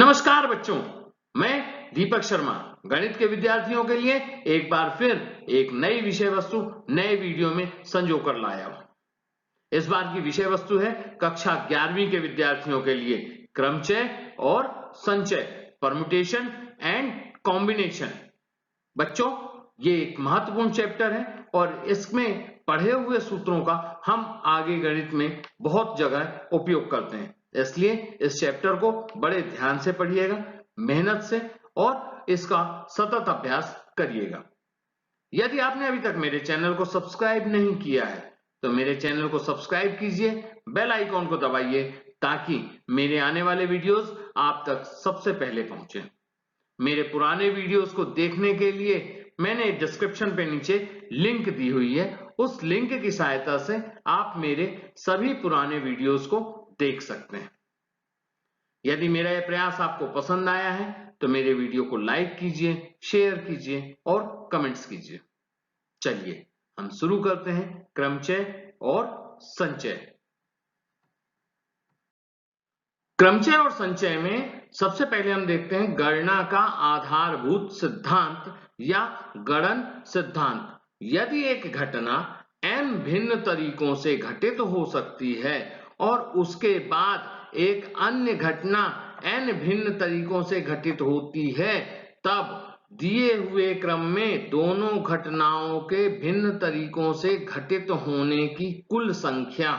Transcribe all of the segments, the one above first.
नमस्कार बच्चों, मैं दीपक शर्मा गणित के विद्यार्थियों के लिए एक बार फिर एक नई विषय वस्तु नए वीडियो में संजो कर लाया हूं। इस बार की विषय वस्तु है कक्षा 11वीं के विद्यार्थियों के लिए क्रमचय और संचय, परम्यूटेशन एंड कॉम्बिनेशन। बच्चों, ये एक महत्वपूर्ण चैप्टर है और इसमें पढ़े हुए सूत्रों का हम आगे गणित में बहुत जगह उपयोग करते हैं, इसलिए इस चैप्टर को बड़े ध्यान से पढ़िएगा, मेहनत से और इसका सतत अभ्यास करिएगा। यदि आपने अभी तक मेरे चैनल को सब्सक्राइब नहीं किया है तो मेरे चैनल को सब्सक्राइब कीजिए, बेल आइकॉन को दबाइए ताकि मेरे आने वाले वीडियोस आप तक सबसे पहले पहुंचे। मेरे पुराने वीडियोस को देखने के लिए मैंने डिस्क्रिप्शन पे नीचे लिंक दी हुई है, उस लिंक की सहायता से आप मेरे सभी पुराने वीडियोस को देख सकते हैं। यदि मेरा यह प्रयास आपको पसंद आया है तो मेरे वीडियो को लाइक कीजिए, शेयर कीजिए और कमेंट्स कीजिए। चलिए हम शुरू करते हैं क्रमचय और संचय। क्रमचय और संचय में सबसे पहले हम देखते हैं गणना का आधारभूत सिद्धांत या गणन सिद्धांत। यदि एक घटना n भिन्न तरीकों से घटित हो सकती है और उसके बाद एक अन्य घटना n भिन्न तरीकों से घटित होती है, तब दिए हुए क्रम में दोनों घटनाओं के भिन्न तरीकों से घटित होने की कुल संख्या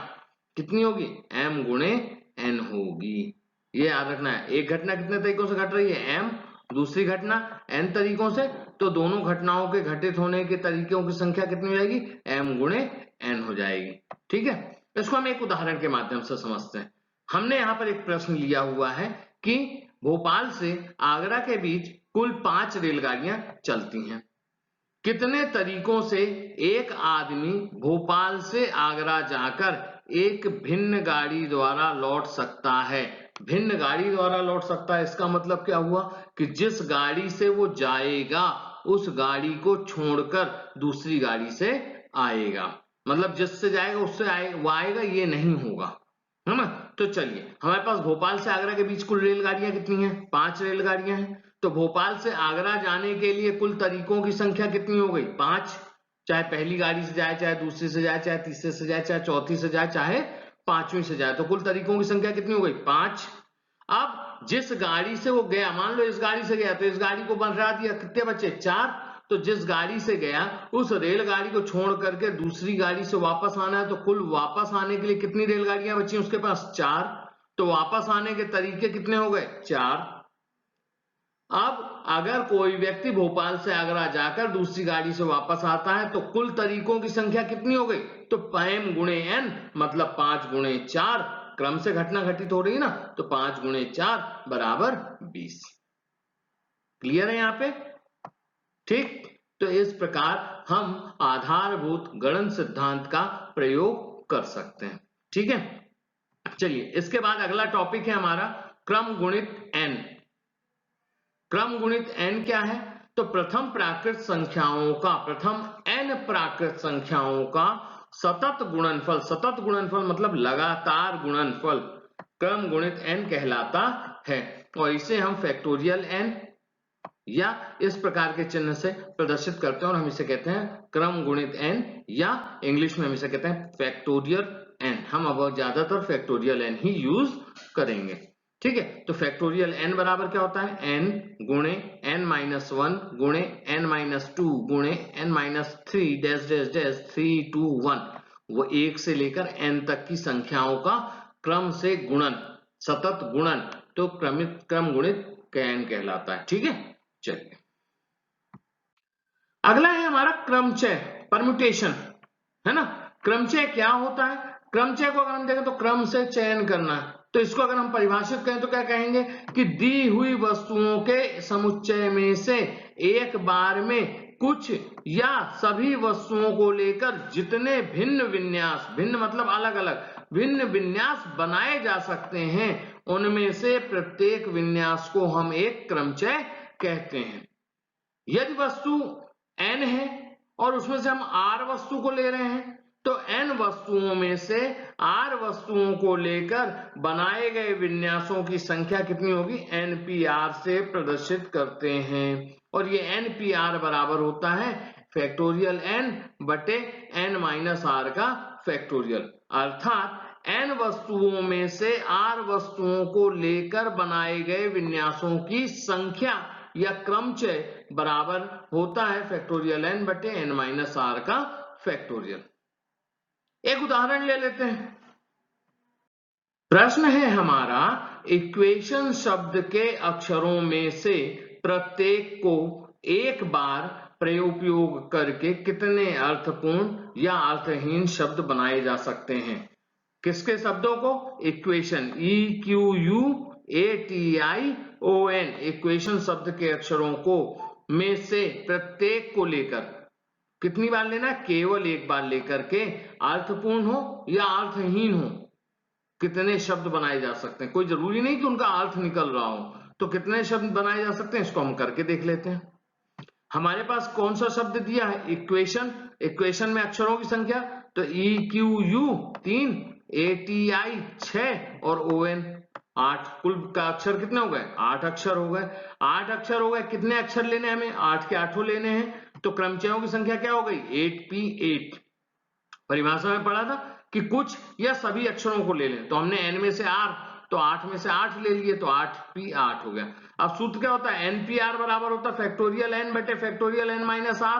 कितनी होगी? m गुणे n होगी। ये याद रखना है। एक घटना कितने तरीकों से घट रही है? m, दूसरी घटना n तरीकों से, तो दोनों घटनाओं के घटित होने के तरीकों की संख्या कितनी हो जाएगी? m गुणे n हो जाएगी। ठीक है, इसको हम एक उदाहरण के माध्यम से समझते हैं। हमने यहाँ पर एक प्रश्न लिया हुआ है कि भोपाल से आगरा के बीच कुल 5 रेलगाड़ियां चलती हैं। कितने तरीकों से एक आदमी भोपाल से आगरा जाकर एक भिन्न गाड़ी द्वारा लौट सकता है? भिन्न गाड़ी द्वारा लौट सकता है, इसका मतलब क्या हुआ कि जिस गाड़ी से वो जाएगा उस गाड़ी को छोड़कर दूसरी गाड़ी से आएगा। मतलब जिससे जाएगा उससे वो आएगा, ये नहीं होगा, है ना। तो चलिए, हमारे पास भोपाल से आगरा के बीच कुल रेलगाड़ियां कितनी हैं? 5 रेलगाड़ियां हैं। तो भोपाल से आगरा जाने के लिए कुल तरीकों की संख्या कितनी हो गई? 5। चाहे पहली गाड़ी से जाए, चाहे दूसरी से जाए, चाहे तीसरे से जाए, चाहे चौथी से जाए, चाहे 5वीं से जाए, तो कुल तरीकों की संख्या कितनी हो गई? 5। अब जिस गाड़ी से वो गया, मान लो इस गाड़ी से गया तो इस गाड़ी को बढ़ा दिया, कितने बचे? 4। तो जिस गाड़ी से गया उस रेलगाड़ी को छोड़ करके दूसरी गाड़ी से वापस आना है, तो कुल वापस आने के लिए कितनी रेलगाड़ियां बची उसके पास? 4। तो वापस आने के तरीके कितने हो गए? 4। अब अगर कोई व्यक्ति भोपाल से आगरा जाकर दूसरी गाड़ी से वापस आता है तो कुल तरीकों की संख्या कितनी हो गई? तो m गुणे n मतलब 5 गुणे 4, क्रम से घटना घटित हो रही है ना, तो 5 गुणे 4 बराबर 20। क्लियर है यहाँ पे? ठीक, तो इस प्रकार हम आधारभूत गणन सिद्धांत का प्रयोग कर सकते हैं। ठीक है, चलिए इसके बाद अगला टॉपिक है हमारा क्रम गुणित n। क्रम गुणित n क्या है? तो प्रथम प्राकृत संख्याओं का, प्रथम n प्राकृत संख्याओं का सतत गुणनफल, सतत गुणनफल मतलब लगातार गुणनफल क्रम गुणित n कहलाता है। और इसे हम फैक्टोरियल n या इस प्रकार के चिन्ह से प्रदर्शित करते हैं और हम इसे कहते हैं क्रम गुणित n, या इंग्लिश में हम इसे कहते हैं फैक्टोरियल n। हम अब ज्यादातर फैक्टोरियल n ही यूज करेंगे। ठीक है, तो फैक्टोरियल n बराबर क्या होता है? n गुणे n-1 गुणे n-2 गुणे n-3 डैश डैश डैश 3 2 1, वो 1 से लेकर n तक की संख्याओं का क्रम से गुणन, सतत गुणन, तो क्रम गुणित n कहलाता है। ठीक है, चलिए अगला है हमारा क्रमचय, परम्यूटेशन, है ना। क्रमचय क्या होता है? क्रमचय को अगर हम देखें तो क्रम से चयन करना है। तो इसको अगर हम परिभाषित करें तो क्या कहेंगे कि दी हुई वस्तुओं के समुच्चय में से एक बार में कुछ या सभी वस्तुओं को लेकर जितने भिन्न विन्यास, भिन्न मतलब अलग अलग, भिन्न विन्यास बनाए जा सकते हैं उनमें से प्रत्येक विन्यास को हम एक क्रमचय कहते हैं। यदि वस्तु n है और उसमें से हम r वस्तु को ले रहे हैं तो n वस्तुओं में से r वस्तुओं को लेकर बनाए गए विन्यासों की संख्या कितनी होगी, npr से प्रदर्शित करते हैं। और ये npr बराबर होता है फैक्टोरियल n बटे n माइनस r का फैक्टोरियल। अर्थात n वस्तुओं में से r वस्तुओं को लेकर बनाए गए विन्यासों की संख्या या क्रमचय बराबर होता है फैक्टोरियल n बटे n माइनस r का फैक्टोरियल। एक उदाहरण ले लेते हैं। प्रश्न है हमारा, इक्वेशन शब्द के अक्षरों में से प्रत्येक को एक बार प्रयोग करके कितने अर्थपूर्ण या अर्थहीन शब्द बनाए जा सकते हैं। किसके शब्दों को, इक्वेशन EQUATION इक्वेशन शब्द के अक्षरों को में से प्रत्येक को लेकर कितनी बार लेना, केवल एक बार लेकर के अर्थपूर्ण हो या अर्थहीन हो कितने शब्द बनाए जा सकते हैं। कोई जरूरी नहीं कि उनका अर्थ निकल रहा हो, तो कितने शब्द बनाए जा सकते हैं इसको हम करके देख लेते हैं। हमारे पास कौन सा शब्द दिया है, इक्वेशन। इक्वेशन में अक्षरों की संख्या, तो EQU 3, ATI 6 और ON 8। कुल का अक्षर कितने हो गए, 8 अक्षर हो गए। 8 अक्षर हो गए, कितने अक्षर लेने हैं हमें, 8 के 8 लेने हैं। तो क्रमचयों की संख्या क्या हो गई, 8p8। परिभाषा में पढ़ा था कि कुछ या सभी अक्षरों को ले लें, तो हमने n में से r, तो 8 में से 8 ले लिए, तो 8p8 हो गया। अब सूत्र क्या होता है, npr बराबर होता है फैक्टोरियल n बटे फैक्टोरियल n माइनस r।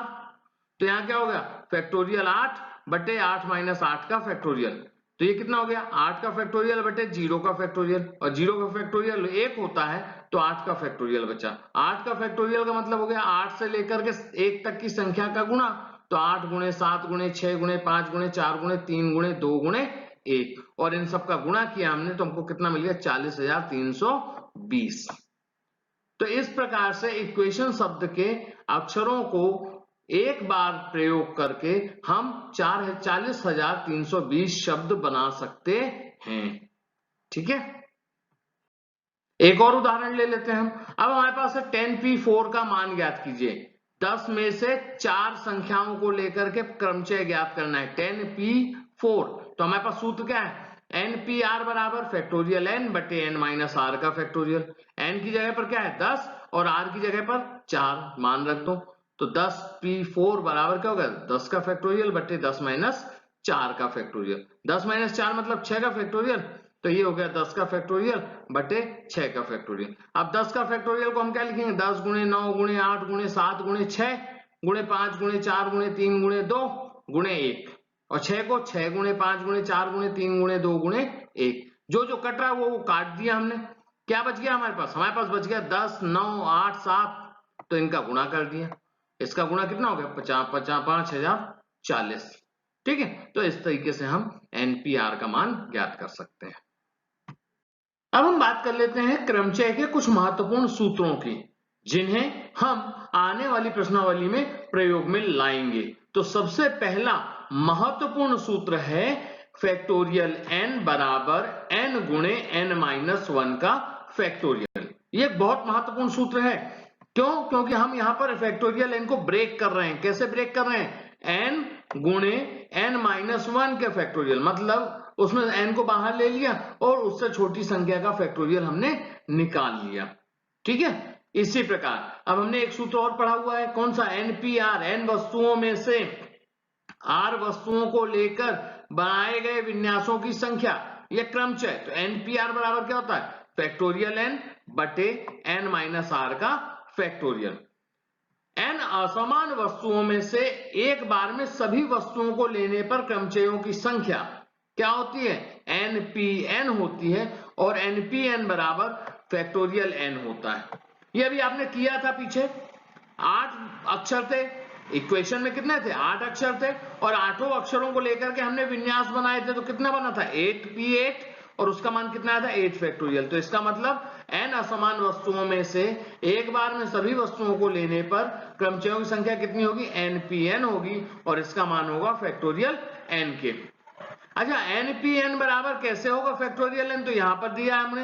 तो यहाँ क्या हो गया, फैक्टोरियल 8 बटे 8 माइनस 8 का फैक्टोरियल। तो ये कितना हो गया, 8 का फैक्टोरियल बटे 0 का फैक्टोरियल, और 0 का फैक्टोरियल 1 होता है, तो 8 का फैक्टोरियल बचा। 8 का फैक्टोरियल का मतलब हो गया 8 से लेकर के 1 तक की संख्या का गुणा, तो 8 गुणे 7 गुणे 6 गुणे 5 गुणे 4 गुणे 3 गुणे 2 गुणे 1, और इन सब का गुणा किया हमने तो हमको कितना मिल गया, 40,320। तो इस प्रकार से इक्वेशन शब्द के अक्षरों को एक बार प्रयोग करके हम 40,320 शब्द बना सकते हैं। ठीक है, एक और उदाहरण ले लेते हैं हम। अब हमारे पास है 10p4 का मान ज्ञात कीजिए। 10 में से 4 संख्याओं को लेकर के क्रमचय ज्ञात करना है, 10p4। तो हमारे पास सूत्र क्या है, npr बराबर फैक्टोरियल n बटे n माइनस r का फैक्टोरियल। n की जगह पर क्या है 10 और r की जगह पर 4 मान रख दो, तो 10p4 बराबर क्या होगा, 10 का फैक्टोरियल बटे 10 माइनस 4 का फैक्टोरियल। 10 माइनस 4 मतलब 6 का फैक्टोरियल, तो ये हो गया 10 का फैक्टोरियल बटे 6 का फैक्टोरियल। अब 10 का फैक्टोरियल को हम क्या लिखेंगे, 10 गुणे 9 गुणे 8 गुणे 7 गुणे 6 गुणे 5 गुणे 4 गुणे 3 गुणे 2 गुणे 1, और 6 को 6 गुणे 5 गुणे 4 गुणे 3 गुणे 2 गुणे 1। जो जो कट रहा है वो काट दिया हमने। क्या बच गया हमारे पास बच गया 10 9 8 7, तो इनका गुणा कर दिया। इसका गुणा कितना हो गया, 5040। ठीक है, तो इस तरीके से हम NPR का मान ज्ञात कर सकते हैं। अब हम बात कर लेते हैं क्रमचय के कुछ महत्वपूर्ण सूत्रों की, जिन्हें हम आने वाली प्रश्नावली में प्रयोग में लाएंगे। तो सबसे पहला महत्वपूर्ण सूत्र है फैक्टोरियल n बराबर n गुणे n माइनस 1 का फैक्टोरियल। ये एक बहुत महत्वपूर्ण सूत्र है। क्यों, क्योंकि हम यहां पर फैक्टोरियल n को ब्रेक कर रहे हैं। कैसे ब्रेक कर रहे हैं, n गुणे n माइनस 1 के फैक्टोरियल, मतलब उसमें n को बाहर ले लिया और उससे छोटी संख्या का फैक्टोरियल हमने निकाल लिया। ठीक है, इसी प्रकार अब हमने एक सूत्र और पढ़ा हुआ है, कौन सा, NPR, n वस्तुओं में से r वस्तुओं को लेकर बनाए गए विन्यासों की संख्या यह क्रमचय। तो NPR बराबर क्या होता है, फैक्टोरियल n बटे n माइनस r का फैक्टोरियल। n असमान वस्तुओं में से एक बार में सभी वस्तुओं को लेने पर क्रमचयों की संख्या क्या होती है, NPN होती है, और NPN बराबर फैक्टोरियल n होता है। ये अभी आपने किया था पीछे, 8 अक्षर थे, इक्वेशन में कितने थे, 8 अक्षर थे, और 8 अक्षरों को लेकर के हमने विन्यास बनाए थे, तो कितना बना था 8p8, और उसका मान कितना आया था 8 फैक्टोरियल। तो इसका मतलब n असमान वस्तुओं में से एक बार में सभी वस्तुओं को लेने पर क्रमचयों की संख्या कितनी होगी, NPN होगी, और इसका मान होगा फैक्टोरियल n के। अच्छा, NPN बराबर कैसे होगा फैक्टोरियल n, तो यहां पर दिया है हमने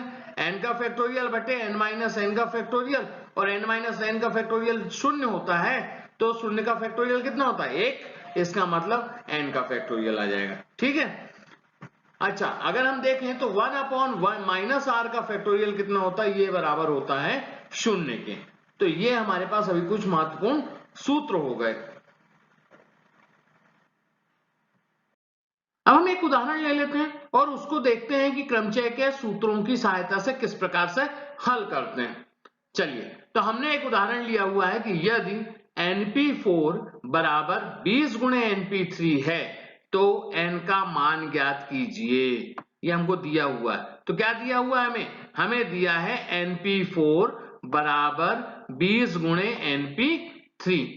n का फैक्टोरियल बटे n माइनस n का फैक्टोरियल, और n माइनस n का फैक्टोरियल शून्य होता है, तो शून्य का फैक्टोरियल कितना होता है 1, इसका मतलब n का फैक्टोरियल आ जाएगा। ठीक है, अच्छा अगर हम देखें तो 1/1 माइनस आर का फैक्टोरियल कितना होता है, ये बराबर होता है 0 के। तो ये हमारे पास अभी कुछ महत्वपूर्ण सूत्र हो गए। अब हम एक उदाहरण ले लेते हैं और उसको देखते हैं कि क्रमचय के सूत्रों की सहायता से किस प्रकार से हल करते हैं। चलिए, तो हमने एक उदाहरण लिया हुआ है कि यदि Np4 बराबर 20 गुणे Np3 है तो n का मान ज्ञात कीजिए। ये हमको दिया हुआ है। तो क्या दिया हुआ है हमें दिया है Np4 बराबर 20 गुणे Np3।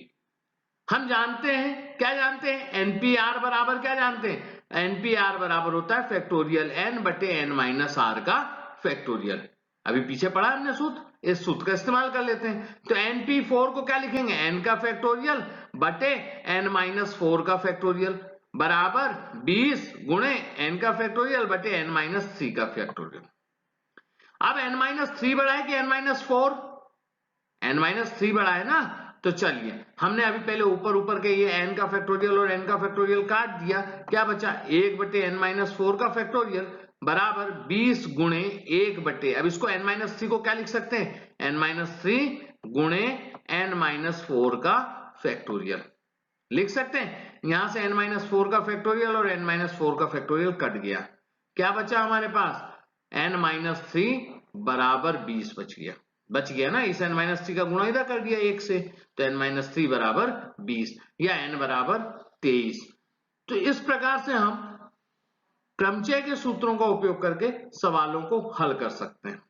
हम जानते हैं, क्या जानते हैं, Npr बराबर क्या जानते हैं, Npr बराबर होता है फैक्टोरियल n बटे n माइनस आर का फैक्टोरियल। अभी पीछे पढ़ा हमने सूत्र, इस सूत्र का इस्तेमाल कर लेते हैं। तो Np4 को क्या लिखेंगे, n का फैक्टोरियल बटे n माइनस 4 का फैक्टोरियल बराबर 20 गुणे n का फैक्टोरियल बटे n माइनस 3 का फैक्टोरियल। अब n माइनस 3 बड़ा है कि n माइनस 4, n माइनस 3 बड़ा है ना। तो चलिए, हमने अभी पहले ऊपर के ये n का फैक्टोरियल और n का फैक्टोरियल काट दिया, क्या बचा 1 बटे n माइनस 4 का फैक्टोरियल बराबर 20 गुणे 1 बटे, अब इसको n माइनस 3 को क्या लिख सकते हैं, n माइनस 3 गुणे n माइनस 4 का फैक्टोरियल लिख सकते हैं। यहां से n माइनस 4 का फैक्टोरियल और n माइनस 4 का फैक्टोरियल कट गया, क्या बचा हमारे पास, n माइनस 3 बराबर 20 बच गया ना। इस n माइनस 3 का गुणा इधर कर दिया 1 से, तो n माइनस 3 बराबर 20 या n बराबर 23। तो इस प्रकार से हम क्रमचय के सूत्रों का उपयोग करके सवालों को हल कर सकते हैं।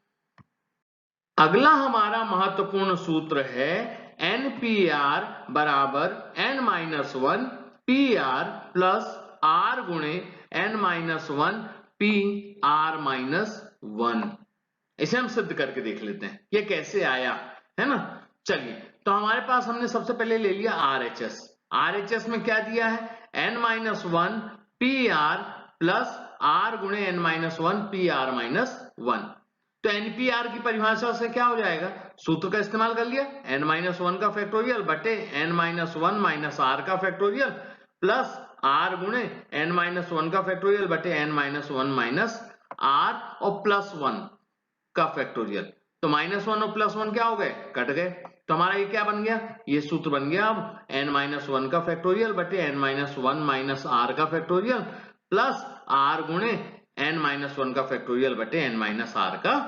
अगला हमारा महत्वपूर्ण सूत्र है NPR बराबर n minus 1 PR plus R गुणे n माइनस 1 PR माइनस 1। इसे हम सिद्ध करके देख लेते हैं ये कैसे आया, है ना। चलिए, तो हमारे पास हमने सबसे पहले ले लिया RHS में क्या दिया है, n minus 1 PR plus R गुणे n माइनस 1 PR माइनस 1। तो NPR की परिभाषा से क्या हो जाएगा, सूत्र का इस्तेमाल कर लिया, n माइनस 1 का फैक्टोरियल बटे n माइनस 1 माइनस R का फैक्टोरियल प्लस R गुणे n माइनस 1 का फैक्टोरियल बटे n माइनस 1 माइनस R और प्लस 1 का फैक्टोरियल। तो माइनस 1 और प्लस 1 क्या हो गए, कट गए। तो हमारा ये क्या बन गया, ये सूत्र बन गया अब n माइनस 1 का फैक्टोरियल बटे n माइनस 1 माइनस r का फैक्टोरियल प्लस r गुणे n माइनस 1 का फैक्टोरियल बटे n माइनस r का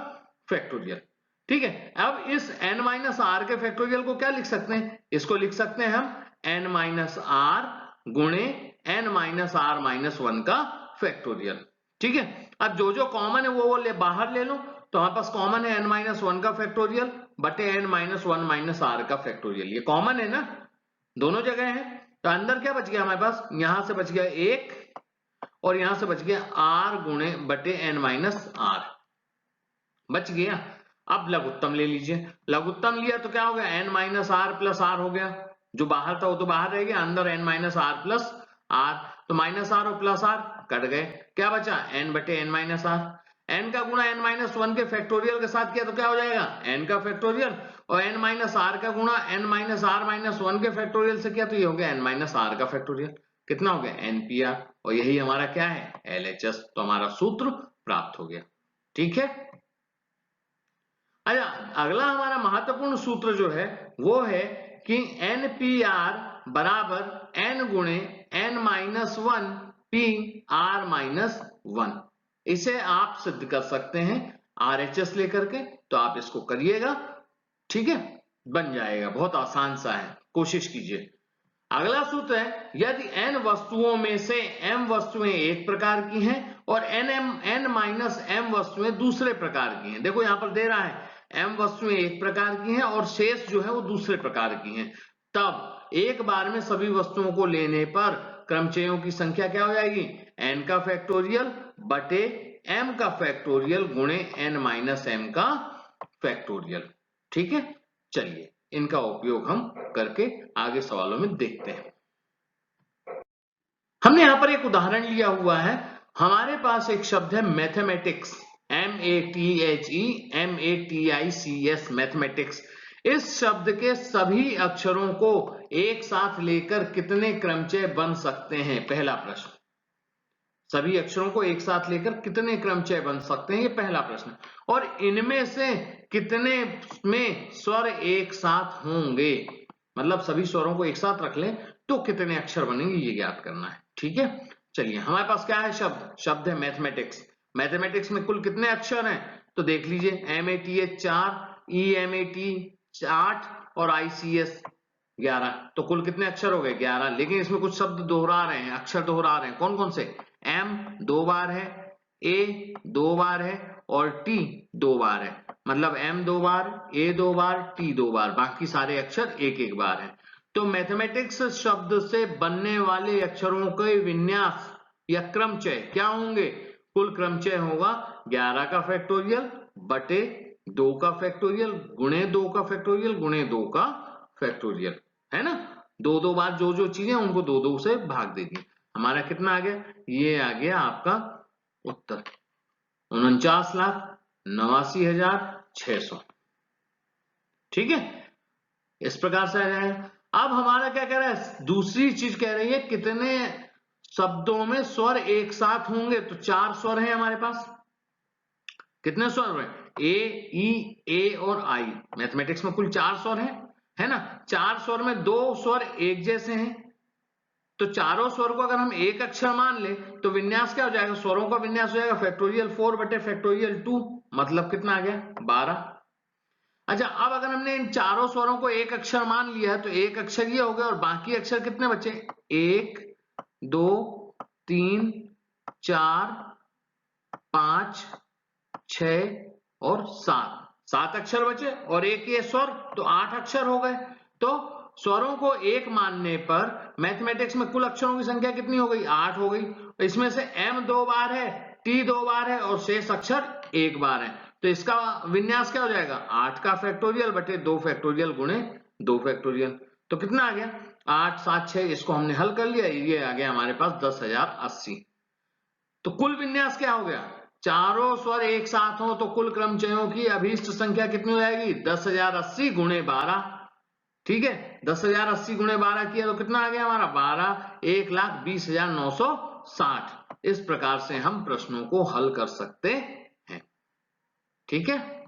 फैक्टोरियल। ठीक है, अब इस n माइनस r के फैक्टोरियल को क्या लिख सकते हैं, इसको लिख सकते हैं हम n माइनस r गुणे n माइनस r माइनस 1 का फैक्टोरियल। ठीक है, अब जो जो कॉमन है वो बाहर ले लो। तो हमारे पास कॉमन है n माइनस 1 का फैक्टोरियल बटे n माइनस 1 माइनस r का फैक्टोरियल, ये कॉमन है ना, दोनों जगह है। तो अंदर क्या बच गया हमारे पास, यहां से बच गया 1 और यहां से बच गया r गुणे बटे n माइनस r बच गया। अब लघुत्तम ले लीजिए, लघुत्तम लिया तो क्या हो गया, n minus r plus r हो गया, जो बाहर था वो तो बाहर रह गया, अंदर n minus r plus r। तो माइनस r और प्लस r कट गए, क्या बचा n बटे n माइनस r। n का गुणा n माइनस 1 के फैक्टोरियल के साथ किया तो क्या हो जाएगा, n का फैक्टोरियल, और n माइनस r का गुणा n माइनस r माइनस 1 के फैक्टोरियल से किया तो ये हो गया n माइनस r का फैक्टोरियल। कितना हो गया, NPR, और यही हमारा क्या है, LHS। तो हमारा सूत्र प्राप्त हो गया। ठीक है, अच्छा अगला हमारा महत्वपूर्ण सूत्र जो है वो है कि NPR बराबर n गुणे n माइनस 1 PR माइनस 1। इसे आप सिद्ध कर सकते हैं RHS लेकर के, तो आप इसको करिएगा। ठीक है, बन जाएगा, बहुत आसान सा है, कोशिश कीजिए। अगला सूत्र है, यदि n वस्तुओं में से m वस्तुएं एक प्रकार की हैं और n माइनस m वस्तुएं दूसरे प्रकार की हैं। देखो यहां पर दे रहा है m वस्तुएं एक प्रकार की हैं और शेष जो है वो दूसरे प्रकार की हैं, तब एक बार में सभी वस्तुओं को लेने पर क्रमचयों की संख्या क्या हो जाएगी, n का फैक्टोरियल बटे m का फैक्टोरियल गुणे n माइनस m का फैक्टोरियल। ठीक है, चलिए इनका उपयोग हम करके आगे सवालों में देखते हैं। हमने यहां पर एक उदाहरण लिया हुआ है, हमारे पास एक शब्द है मैथमेटिक्स, MATHEMATICS, मैथमेटिक्स। इस शब्द के सभी अक्षरों को एक साथ लेकर कितने क्रमचय बन सकते हैं? पहला प्रश्न। सभी अक्षरों को एक साथ लेकर कितने क्रमचय बन सकते हैं, ये पहला प्रश्न। और इनमें से कितने में स्वर एक साथ होंगे, मतलब सभी स्वरों को एक साथ रख लें तो कितने अक्षर बनेंगे, ये ज्ञात करना है। ठीक है, चलिए हमारे पास क्या है? शब्द है मैथमेटिक्स। मैथमेटिक्स में कुल कितने अक्षर हैं? तो देख लीजिए, MATH 4, EMAT 8 और ICS 11, तो कुल कितने अक्षर हो गए? 11। लेकिन इसमें कुछ शब्द दोहरा रहे हैं, अक्षर दोहरा रहे हैं। कौन कौन से? M 2 बार है, A 2 बार है और T 2 बार है। मतलब M 2 bar, A 2 bar, T 2 बार, बाकी सारे अक्षर एक एक बार है। तो मैथमेटिक्स शब्द से बनने वाले अक्षरों के विन्यास या क्रमचय क्या होंगे? कुल क्रमचय होगा 11 का फैक्टोरियल बटे 2 का फैक्टोरियल गुणे 2 का फैक्टोरियल गुणे 2 का फैक्टोरियल, है ना? दो दो बार जो जो चीजें उनको 2 2 से भाग दे दिए। हमारा कितना आ गया? ये आ गया आपका उत्तर 49,89,600। ठीक है, इस प्रकार से आ जाएगा। अब हमारा क्या कह रहा है? दूसरी चीज कह रही है कितने शब्दों में स्वर एक साथ होंगे। तो 4 स्वर हैं हमारे पास। कितने स्वर हैं? ए, ई, ए और आई। मैथमेटिक्स में कुल 4 स्वर हैं, है ना? 4 स्वर में 2 स्वर एक जैसे हैं, तो चारों स्वर को अगर हम एक अक्षर मान ले तो विन्यास क्या हो जाएगा? स्वरों का विन्यास हो जाएगा फैक्टोरियल 4 बटे फैक्टोरियल 2, मतलब कितना आ गया? 12। अच्छा, अब अगर हमने इन चारों स्वरों को एक अक्षर मान लिया तो एक अक्षर ये हो गया और बाकी अक्षर कितने बचे? 1 2 3 4 5 6 और 7 अक्षर बचे और एक ये स्वर, तो 8 अक्षर हो गए। तो स्वरों को एक मानने पर मैथमेटिक्स में कुल अक्षरों की संख्या कितनी हो गई? 8 हो गई। इसमें से M 2 बार है, T 2 बार है और शेष अक्षर एक बार है। तो इसका विन्यास क्या हो जाएगा? 8 का फैक्टोरियल बटे 2 फैक्टोरियल गुणे 2 फैक्टोरियल। तो कितना आ गया? 8 7 6। इसको हमने हल कर लिया, ये आ गया हमारे पास 10,080। तो कुल विन्यास क्या हो गया? चारों स्वर एक साथ हो तो कुल क्रमचयों की अभीष्ट संख्या कितनी हो जाएगी? 10,080 गुणे 12। ठीक है, 10,080 गुणे 12 किया तो कितना आ गया हमारा? 12 1,20,960। इस प्रकार से हम प्रश्नों को हल कर सकते हैं। ठीक है,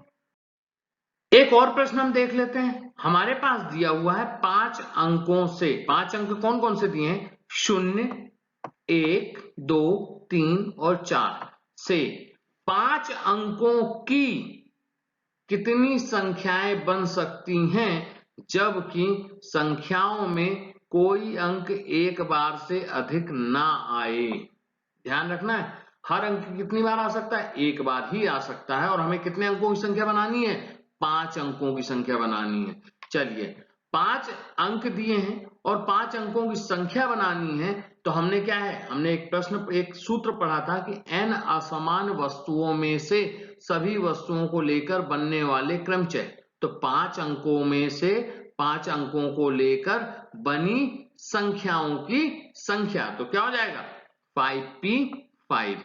एक और प्रश्न हम देख लेते हैं। हमारे पास दिया हुआ है 5 अंकों से, 5 अंक कौन कौन से दिए हैं? 0 1 2 3 और 4 से 5 अंकों की कितनी संख्याएं बन सकती हैं जबकि संख्याओं में कोई अंक एक बार से अधिक ना आए? ध्यान रखना है, हर अंक कितनी बार आ सकता है? एक बार ही आ सकता है। और हमें कितने अंकों की संख्या बनानी है? 5 अंकों की संख्या बनानी है। चलिए, 5 अंक दिए हैं और 5 अंकों की संख्या बनानी है। तो हमने क्या है? हमने एक सूत्र पढ़ा था कि n असमान वस्तुओं में से सभी वस्तुओं को लेकर बनने वाले क्रमचय। तो 5 अंकों में से 5 अंकों को लेकर बनी संख्याओं की संख्या, तो क्या हो जाएगा? 5p5।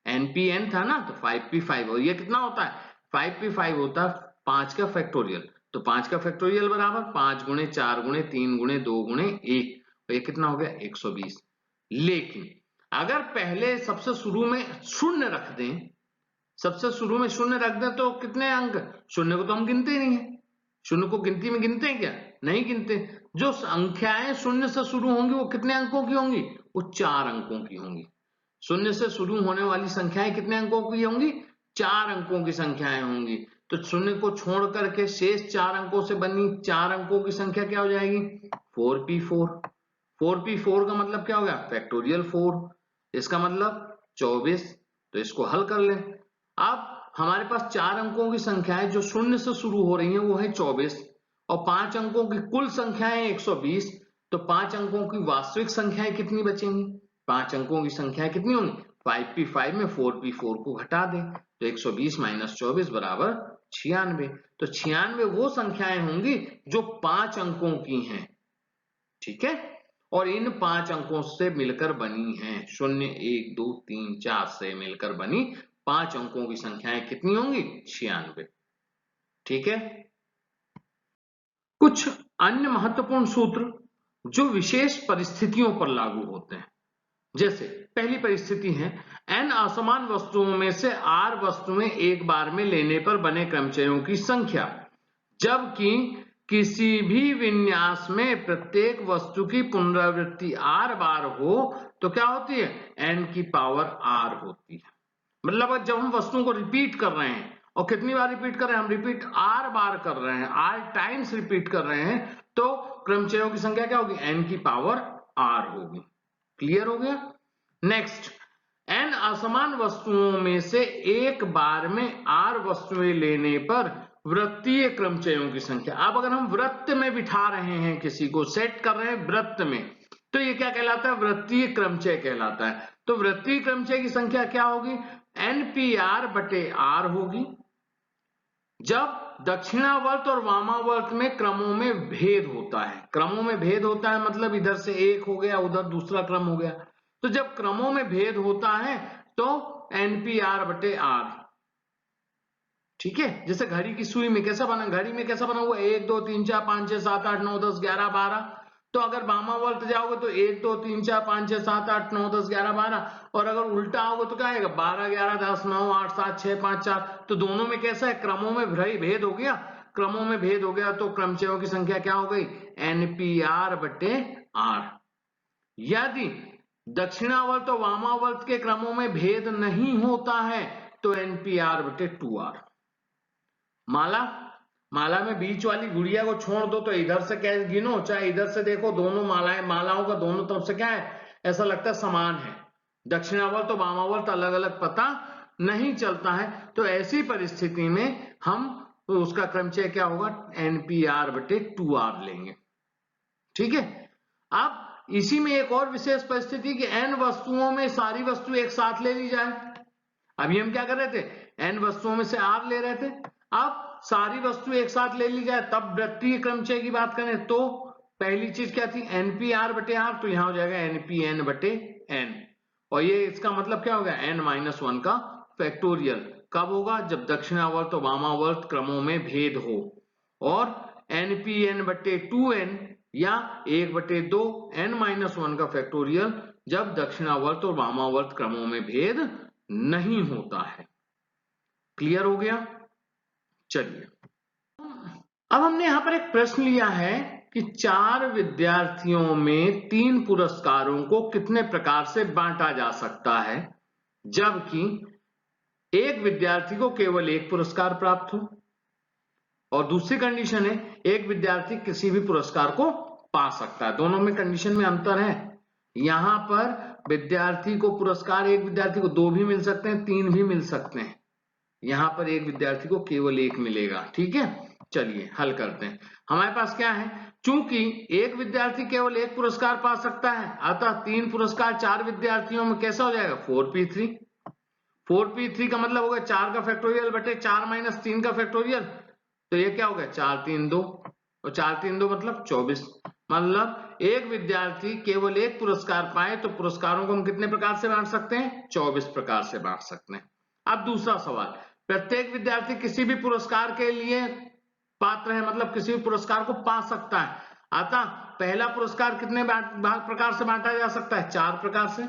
npn था ना, तो 5p5। और ये कितना होता है? 5p5 होता है 5 का फैक्टोरियल। तो 5 का फैक्टोरियल बराबर 5 गुणे 4 गुणे 3 गुणे 2 गुणे 1। तो ये कितना हो गया? 120। लेकिन अगर पहले सबसे शुरू में शून्य रख दें, सबसे शुरू में शून्य रख दें तो कितने अंक? शून्य को तो हम गिनते नहीं है। शून्य को गिनती में गिनते हैं क्या? नहीं गिनते। जो संख्याएं शून्य से शुरू होंगी वो कितने अंकों की होंगी? वो 4 अंकों की होंगी। शून्य से शुरू होने वाली संख्याएं कितने अंकों की होंगी? 4 अंकों की संख्याएं होंगी। तो शून्य को छोड़ करके शेष 4 अंकों से बनी 4 अंकों की संख्या क्या हो जाएगी? 4p4। 4p4 का मतलब क्या हो गया? फैक्टोरियल 4। इसका मतलब 24। तो इसको हल कर लें। अब हमारे पास 4 अंकों की संख्याएं जो शून्य से शुरू हो रही हैं वो है 24 और 5 अंकों की कुल संख्याएं 120। तो 5 अंकों की वास्तविक संख्याएं कितनी बचेंगी? 5 अंकों की संख्याएं कितनी होंगी? 5p5 में 4p4 को घटा दें तो 120 माइनस 24 बराबर 96। तो 96 वो संख्याएं होंगी जो 5 अंकों की हैं। ठीक है, और इन 5 अंकों से मिलकर बनी हैं। 0 1 2 3 4 से मिलकर बनी 5 अंकों की संख्याएं कितनी होंगी? 96। ठीक है, कुछ अन्य महत्वपूर्ण सूत्र जो विशेष परिस्थितियों पर लागू होते हैं। जैसे पहली परिस्थिति है n असमान वस्तुओं में से r वस्तुएं एक बार में लेने पर बने क्रमचयों की संख्या, जबकि किसी भी विन्यास में प्रत्येक वस्तु की पुनरावृत्ति r बार हो तो क्या होती है, n की पावर r होती है। मतलब जब हम वस्तुओं को रिपीट कर रहे हैं, और कितनी बार रिपीट कर रहे हैं, हम रिपीट r बार कर रहे हैं, r टाइम्स रिपीट कर रहे हैं, तो क्रमचयों की संख्या क्या होगी, n की पावर r होगी। क्लियर हो गया। नेक्स्ट, n असमान वस्तुओं में से एक बार में r वस्तुएं लेने पर वृत्तीय क्रमचयों की संख्या। अब अगर हम वृत्त में बिठा रहे हैं, किसी को सेट कर रहे हैं वृत्त में, तो ये क्या कहलाता है, वृत्तीय क्रमचय कहलाता है। तो वृत्तीय क्रमचय की संख्या क्या होगी, npr बटे r होगी। जब दक्षिणावर्त और वामावर्त में क्रमों में भेद होता है, क्रमों में भेद होता है मतलब इधर से एक हो गया, उधर दूसरा क्रम हो गया, तो जब क्रमों में भेद होता है तो npr बटे r। ठीक है, जैसे घड़ी की सुई में कैसा बना, घड़ी में कैसा बना हुआ, 1 2 3 4 5 6 7 8 9 10 11 12। तो अगर वामावर्त जाओगे तो 1 2 3 4 5 6 7 8 9 10 11 12, और अगर उल्टा आओगे तो क्या आएगा, 12 11 10 9 8 7 6 5 4। तो दोनों में कैसा है, क्रमों में भेद हो गया, क्रमों में भेद हो गया, तो क्रमचयों की संख्या क्या हो गई, npr बटे r। यदि दक्षिणावर्त और वामावर्त के क्रमों में भेद नहीं होता है तो npr बटे 2r। माला में बीच वाली गुड़िया को छोड़ दो तो इधर से क्या गिनो, चाहे इधर से देखो, दोनों मालाओं का दोनों तरफ से क्या है, ऐसा लगता है समान है। दक्षिणावर्त और वामावर्त अलग अलग पता नहीं चलता है, तो ऐसी परिस्थिति में हम उसका क्रमचय क्या होगा, npr बटे 2r लेंगे। ठीक है। अब इसी में एक और विशेष परिस्थिति कि n वस्तुओं में सारी वस्तु एक साथ ले ली जाए। अभी हम क्या कर रहे थे, n वस्तुओं में से r ले रहे थे, अब सारी वस्तु एक साथ ले ली जाए, तब वृत्तीय क्रमचय की बात करें तो पहली चीज क्या थी, npr बटे r, तो यहां हो जाएगा npn बटे n। और ये इसका मतलब क्या हो गया, n-1 का फैक्टोरियल। कब होगा, जब दक्षिणावर्त और वामावर्त क्रमों में भेद हो। और npn बटे 2n या 1/2 n-1 का फैक्टोरियल जब दक्षिणावर्त और वामावर्त क्रमों में भेद नहीं होता है। क्लियर हो गया। चलिए, अब हमने यहां पर एक प्रश्न लिया है कि 4 विद्यार्थियों में 3 पुरस्कारों को कितने प्रकार से बांटा जा सकता है, जबकि एक विद्यार्थी को केवल 1 पुरस्कार प्राप्त हो। और दूसरी कंडीशन है, एक विद्यार्थी किसी भी पुरस्कार को पा सकता है। दोनों में कंडीशन में अंतर है। यहां पर विद्यार्थी को पुरस्कार, एक विद्यार्थी को 2 भी मिल सकते हैं, 3 भी मिल सकते हैं। यहां पर एक विद्यार्थी को केवल 1 मिलेगा। ठीक है, चलिए हल करते हैं। हमारे पास क्या है, चूंकि एक विद्यार्थी केवल 1 पुरस्कार पा सकता है, अतः 3 पुरस्कार 4 विद्यार्थियों में कैसा हो जाएगा, 4p3। 4p3 का मतलब होगा 4 का फैक्टोरियल बटे 4 - 3 का फैक्टोरियल, तो ये क्या होगा, 4 3 2, और 4 3 2 मतलब 24। मतलब एक विद्यार्थी केवल 1 पुरस्कार पाए तो पुरस्कारों को हम कितने प्रकार से बांट सकते हैं, 24 प्रकार से बांट सकते हैं। अब दूसरा सवाल, प्रत्येक विद्यार्थी किसी भी पुरस्कार के लिए पात्र है, मतलब किसी भी पुरस्कार को पा सकता है, अतः पहला पुरस्कार कितने प्रकार से बांटा जा सकता है, 4 प्रकार से।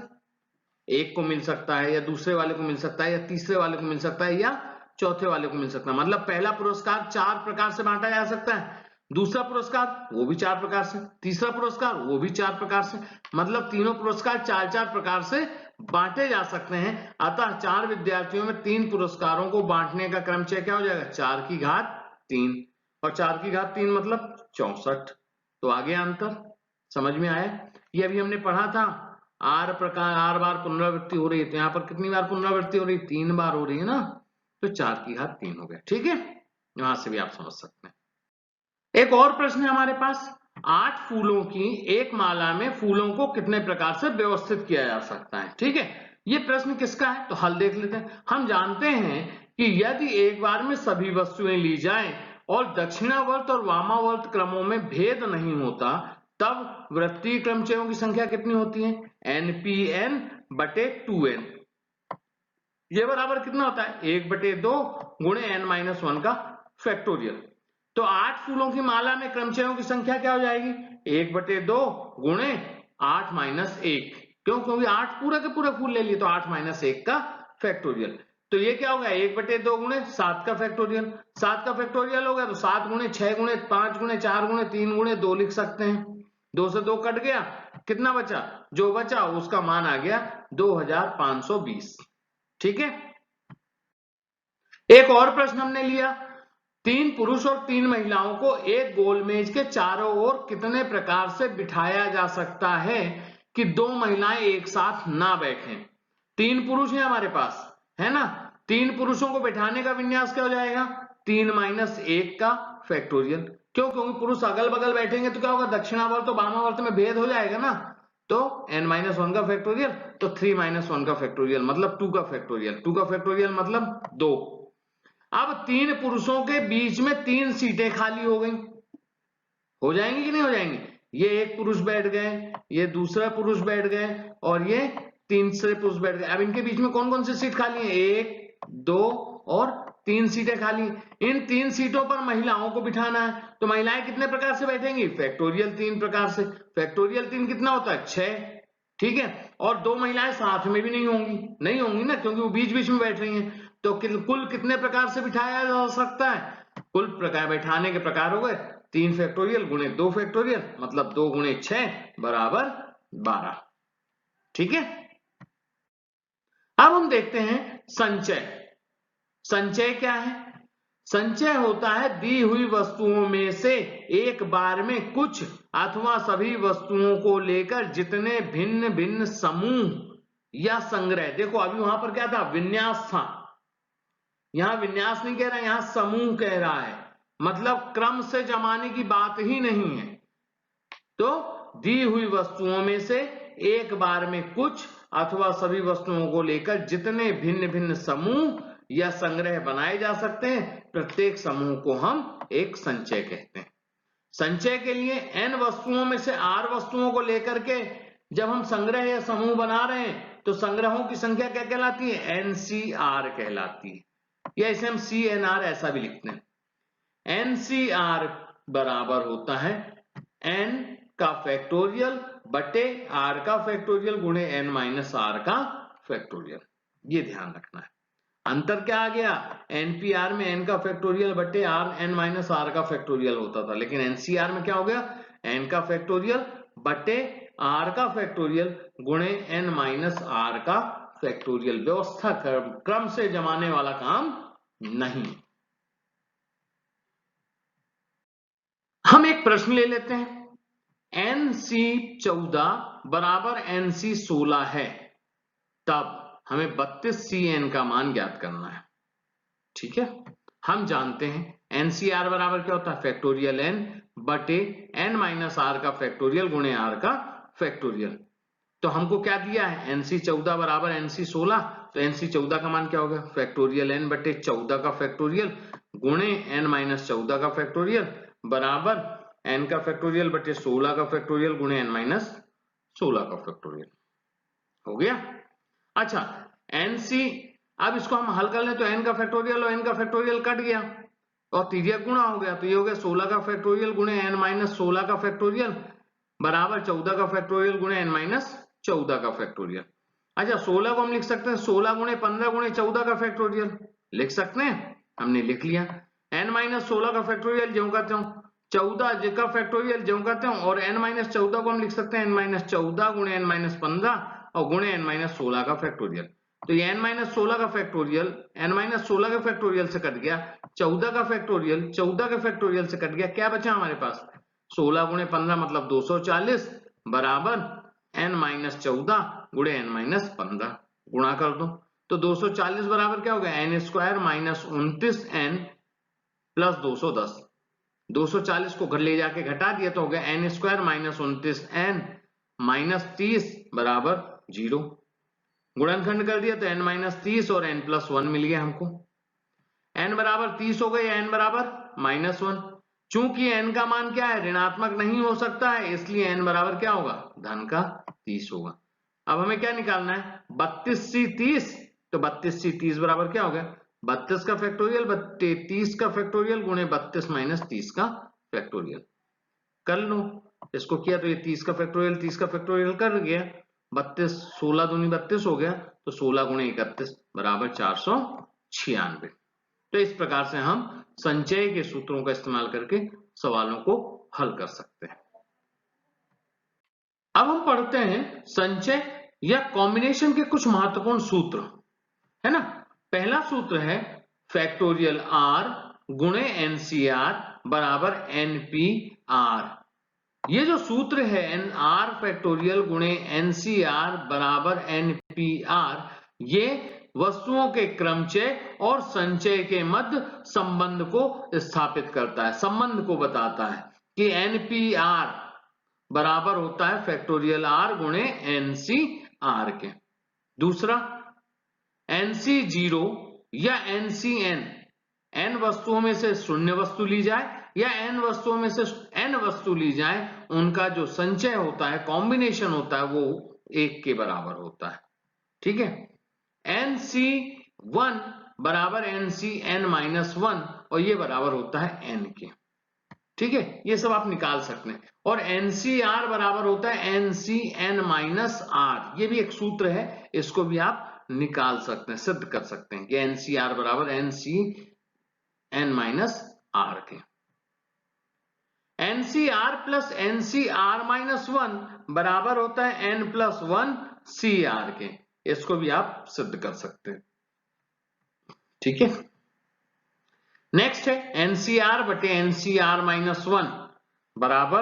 एक को मिल सकता है, या दूसरे वाले को मिल सकता है, या तीसरे वाले को मिल सकता है, या चौथे वाले को मिल सकता है। मतलब पहला पुरस्कार 4 प्रकार से बांटा जा सकता है, दूसरा पुरस्कार वो भी 4 प्रकार से, तीसरा पुरस्कार वो भी 4 प्रकार से। मतलब तीनों पुरस्कार 4-4 प्रकार से बांटे जा सकते हैं। अतः 4 विद्यार्थियों में 3 पुरस्कारों को बांटने का क्रमचय क्या हो जाएगा, 4 की घात 3, और 4 की घात 3 मतलब 64। तो आगे अंतर समझ में आया। ये अभी हमने पढ़ा था, r बार पुनरावृत्ति हो रही है, तो यहाँ पर कितनी बार पुनरावृत्ति हो रही है, 3 बार हो रही है ना, तो 4 की घात 3 हो गया। ठीक है, यहां से भी आप समझ सकते हैं। एक और प्रश्न है हमारे पास, 8 फूलों की एक माला में फूलों को कितने प्रकार से व्यवस्थित किया जा सकता है। ठीक है, ये प्रश्न किसका है, तो हल देख लेते हैं। हम जानते हैं कि यदि एक बार में सभी वस्तुएं ली जाएं और दक्षिणावर्त और वामावर्त क्रमों में भेद नहीं होता, तब वृत्तीय क्रमचयों की संख्या कितनी होती है, npn बटे 2n। ये बराबर कितना होता है, 1/2 गुणे n-1 का फैक्टोरियल। तो 8 फूलों की माला में क्रमचयों की संख्या क्या हो जाएगी? 1/2 गुणे 8 माइनस 1। क्यों? क्योंकि 8 पूरा के पूरा फूल ले लिए, तो 8 माइनस 1 का फैक्टोरियल। तो ये क्या होगा? 1/2 गुणे 7 का फैक्टोरियल। 7 का फैक्टोरियल होगा तो 7 गुणे 6 गुणे 5 गुणे 4 गुणे 3 गुणे 2 लिख सकते हैं। 2 से 2 कट गया, कितना बचा? जो बचा उसका मान आ गया 2520। ठीक है। एक और प्रश्न हमने लिया, 3 पुरुष और 3 महिलाओं को एक गोलमेज के चारों ओर कितने प्रकार से बिठाया जा सकता है कि 2 महिलाएं एक साथ ना बैठें? 3 पुरुष हैं हमारे पास, है ना? 3 पुरुषों को बैठाने का विन्यास क्या हो जाएगा? 3 माइनस 1 का फैक्टोरियल। क्यों? क्योंकि पुरुष अगल बगल बैठेंगे तो क्या होगा? दक्षिणावर्त और वामावर्त में भेद हो जाएगा ना, तो n-1 का फैक्टोरियल, तो 3-1 का फैक्टोरियल मतलब 2 का फैक्टोरियल। 2 का फैक्टोरियल मतलब 2। अब 3 पुरुषों के बीच में 3 सीटें खाली हो गई, हो जाएंगी कि नहीं हो जाएंगी? ये एक पुरुष बैठ गए, ये दूसरा पुरुष बैठ गए और ये तीसरे पुरुष बैठ गए। अब इनके बीच में कौन कौन सी सीट खाली है? 1, 2 और 3 सीटें खाली। इन 3 सीटों पर महिलाओं को बिठाना है, तो महिलाएं कितने प्रकार से बैठेंगी? फैक्टोरियल 3 प्रकार से। फैक्टोरियल 3 कितना होता है? 6। ठीक है। और 2 महिलाएं साथ में भी नहीं होंगी, नहीं होंगी ना, क्योंकि वो बीच बीच में बैठ रही हैं। तो कुल कितने प्रकार से बिठाया जा सकता है? कुल प्रकार बैठाने के प्रकार हो गए 3 फैक्टोरियल गुणे 2 फैक्टोरियल, मतलब 2 गुणे 6 बराबर 12। ठीक है। अब हम देखते हैं संचय। संचय क्या है? संचय होता है दी हुई वस्तुओं में से एक बार में कुछ अथवा सभी वस्तुओं को लेकर जितने भिन्न भिन्न समूह या संग्रह। देखो अभी वहां पर क्या था? विन्यास था। यहां विन्यास नहीं कह रहा है, यहां समूह कह रहा है, मतलब क्रम से जमाने की बात ही नहीं है। तो दी हुई वस्तुओं में से एक बार में कुछ अथवा सभी वस्तुओं को लेकर जितने भिन्न भिन्न समूह या संग्रह बनाए जा सकते हैं, प्रत्येक समूह को हम एक संचय कहते हैं। संचय के लिए n वस्तुओं में से r वस्तुओं को लेकर के जब हम संग्रह या समूह बना रहे हैं तो संग्रहों की संख्या क्या कहलाती है? NCR कहलाती है, या इसे हम CNR ऐसा भी लिखते हैं। NCR बराबर होता है n का फैक्टोरियल बटे r का फैक्टोरियल गुणे n-r का फैक्टोरियल। ये ध्यान रखना है। अंतर क्या आ गया? NPR में n का फैक्टोरियल बटे r n-r का फैक्टोरियल होता था, लेकिन NCR में क्या हो गया? n का फैक्टोरियल बटे r का फैक्टोरियल गुणे n-r का फैक्टोरियल। व्यवस्था क्रम से जमाने वाला काम नहीं। हम एक प्रश्न ले लेते हैं, NC14 बराबर NC16 है, तब हमें 32CN का मान ज्ञात करना है। ठीक है। हम जानते हैं NCR बराबर क्या होता है? फैक्टोरियल n बटे n-r का फैक्टोरियल गुणे r का फैक्टोरियल। तो हमको क्या दिया है? NC14 बराबर NC16, तो NC14 का मान क्या होगा? फैक्टोरियल n बटे 14 का फैक्टोरियल गुणे n-14 का फैक्टोरियल बराबर n का फैक्टोरियल बटे 16 का फैक्टोरियल गुणे n-16 का फैक्टोरियल। हो गया। अच्छा, NC, अब इसको हम हल कर लें तो n का फैक्टोरियल और n का फैक्टोरियल कट गया और तिर्यक गुणा हो गया, तो ये हो गया 16 का फैक्टोरियल गुणे n-16 का फैक्टोरियल बराबर 14 का फैक्टोरियल गुणे n-14 का फैक्टोरियल। अच्छा, 16 को हम लिख सकते हैं 16 गुणे 15 गुणे 14 का फैक्टोरियल, लिख सकते हैं, हमने लिख लिया। n-16 का फैक्टोरियल ज्यों का त्यों, 14 का फैक्टोरियल ज्यों का त्यों, और n-14 को हम लिख सकते हैं n-14 गुणे n-15 और गुणे n-16 का फैक्टोरियल। तो ये n-16 का फैक्टोरियल n-16 के फैक्टोरियल से कट गया, 14 का फैक्टोरियल 14 के फैक्टोरियल से कट गया, क्या बचा हमारे पास? 16 गुणे 15 मतलब 240 बराबर n-14 गुणे n-15, गुणा कर दो तो 240 बराबर क्या हो गया? n² minus 29n plus 210। 240 को घर ले जाके घटा दिया तो हो गया n² माइनस 29n माइनस 30 बराबर 0। गुणनखंड कर दिया तो n-30 और n+1 मिल गया हमको। n बराबर 30 हो गया, n बराबर -1। चूंकि n का मान क्या है? ऋणात्मक नहीं हो सकता है, इसलिए n बराबर क्या होगा? धन का 30 होगा। अब हमें क्या निकालना है? 32C 30, तो 32C 30 बराबर क्या हो गया? 32 का फैक्टोरियल बट्टे 30 का फैक्टोरियल गुणे 32 माइनस 30 का फैक्टोरियल। कर लो, इसको किया तो ये 30 का फैक्टोरियल कर गया, 32 16 दूनी 32 हो गया, तो 16 गुणे 31 बराबर 496। तो इस प्रकार से हम संचय के सूत्रों का इस्तेमाल करके सवालों को हल कर सकते हैं। अब हम पढ़ते हैं संचय या कॉम्बिनेशन के कुछ महत्वपूर्ण सूत्र, है ना। पहला सूत्र है फैक्टोरियल आर गुणे एनसीआर बराबर एनपीआर। ये जो सूत्र है एन आर फैक्टोरियल गुणे एनसीआर बराबर एनपीआर, ये वस्तुओं के क्रमचय और संचय के मध्य संबंध को स्थापित करता है, संबंध को बताता है कि एनपीआर बराबर होता है फैक्टोरियल आर गुणे एनसीआर के। दूसरा, NC0 या NCN, n वस्तुओं में से शून्य वस्तु ली जाए या n वस्तुओं में से n वस्तु ली जाए, उनका जो संचय होता है, कॉम्बिनेशन होता है, वो 1 के बराबर होता है। ठीक है, NC1 बराबर NCN-1 और ये बराबर होता है n के। ठीक है, ये सब आप निकाल सकते हैं। और NCR बराबर होता है NCN-R, ये भी एक सूत्र है, इसको भी आप निकाल सकते हैं, सिद्ध कर सकते हैं कि NCR बराबर NCN-R के। NCR प्लस NCR-1 बराबर होता है N+1 CR के, इसको भी आप सिद्ध कर सकते हैं। ठीक है, नेक्स्ट है NCR बटे NCR-1 बराबर,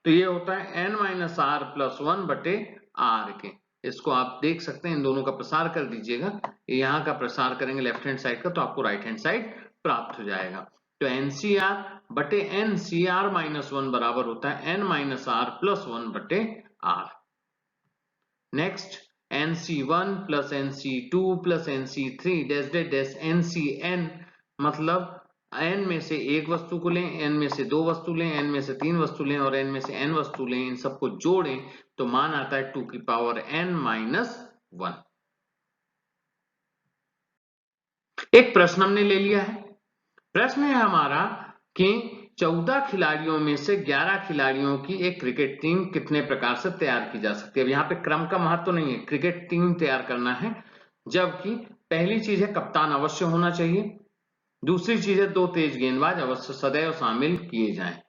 तो ये होता है N-R+1 बटे R के। इसको आप देख सकते हैं, इन दोनों का प्रसार कर दीजिएगा, यहां का प्रसार करेंगे लेफ्ट हैंड साइड का, तो आपको राइट हैंड साइड प्राप्त हो जाएगा। तो NCR बटे NCR-1 बराबर होता है N-R+1 बटे R। Next, NC1 plus NC2 plus NC3 dash dash dash NCN, मतलब n में से एक वस्तु को लें, n में से दो वस्तु लें, n में से तीन वस्तु लें और n में से n वस्तु लें, इन सबको जोड़ें तो मान आता है 2 की पावर n-1। एक प्रश्न हमने ले लिया है। प्रश्न है हमारा कि 14 खिलाड़ियों में से 11 खिलाड़ियों की एक क्रिकेट टीम कितने प्रकार से तैयार की जा सकती है। अब यहाँ पे क्रम का महत्व नहीं है, क्रिकेट टीम तैयार करना है। जबकि पहली चीज है कप्तान अवश्य होना चाहिए, दूसरी चीज है 2 तेज गेंदबाज अवश्य सदैव शामिल किए जाएं।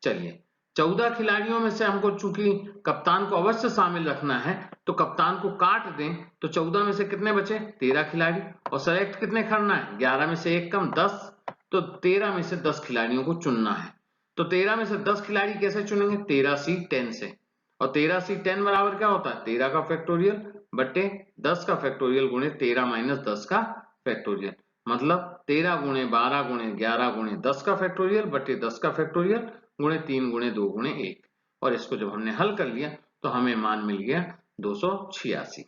चलिए, 14 खिलाड़ियों में से हमको चूंकि कप्तान को अवश्य शामिल रखना है, तो कप्तान को काट दें तो 14 में से कितने बचे, 13 खिलाड़ी, और सेलेक्ट कितने करना है, 11 में से 1 कम 10, तो 13 में से 10 खिलाड़ियों को चुनना है। तो 13 में से 10 खिलाड़ी कैसे चुनेंगे, 13C10 से, और 13C10 बराबर क्या होता है, 13 का फैक्टोरियल बटे 10 का फैक्टोरियल गुणे 13 माइनस 10 का फैक्टोरियल, मतलब 13 गुणे 12 गुणे 11 गुणे 10 का फैक्टोरियल बटे 10 का फैक्टोरियल गुणे 3 गुणे 2 गुणे 1। और इसको जब हमने हल कर लिया तो हमें मान मिल गया 286।